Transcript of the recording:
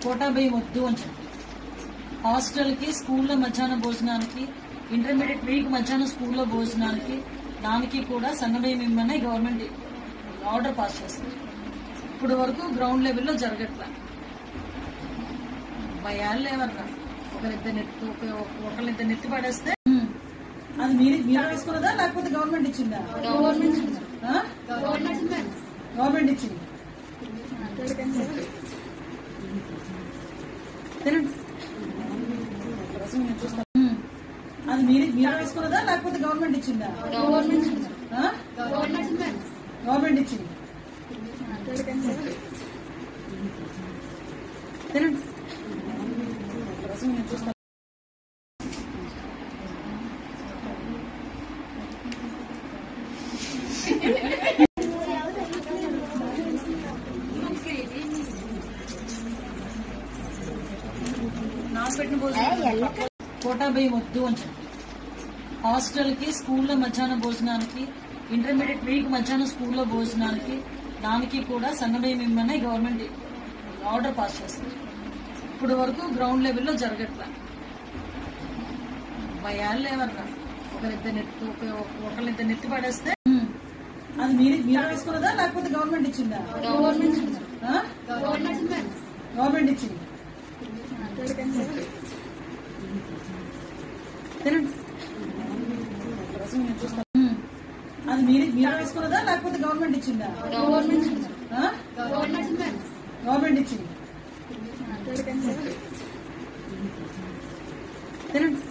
Quota బియ్యం వద్దు అని చెప్పి హాస్టల్ కి స్కూల్లో మధ్యాహ్న భోజనానికి ఇంటర్మీడియట్ వీక్ మధ్యాహ్నం స్కూల్లో భోజనానికి దానికి కూడా సన్నబియ్యం ఇమ్మని గవర్నమెంట్ ఆర్డర్ పాస్ చేస్తుంది. ఇప్పుడు వరకు గ్రౌండ్ లెవెల్లో జరగట్లా. భయాలు లేవన్నా ఒకరిద్దరు నెత్తి పడేస్తే అది మీరు వేసుకున్నదా లేకపోతే గవర్నమెంట్ ఇచ్చిందా? గవర్నమెంట్ ఇచ్చింది. తినండి. అది మీరు వేసుకున్నదా లేకపోతే గవర్నమెంట్ ఇచ్చిందా? గవర్నమెంట్ ఇచ్చింది. తినండి. కోటా బియ్యం వద్దు అని చెప్పి హాస్టల్ కి స్కూల్లో మధ్యాహ్న భోజనానికి ఇంటర్మీడియట్ వీక్ మధ్యాహ్నం స్కూల్లో భోజనానికి దానికి కూడా సన్నబియ్యం ఇమ్మని గవర్నమెంట్ ఆర్డర్ పాస్ చేస్తుంది. ఇప్పుడు వరకు గ్రౌండ్ లెవెల్లో జరగట్లా. భయాలు లేవన్నా ఒకరిద్దరు నెత్తి పడేస్తే అది మీరు వేసుకున్నదా లేకపోతే గవర్నమెంట్ ఇచ్చిందా? గవర్నమెంట్ ఇచ్చింది. తినండి. అది మీరు వేసుకున్నదా లేకపోతే గవర్నమెంట్ ఇచ్చిందా? గవర్నమెంట్ ఇచ్చింది. తినండి.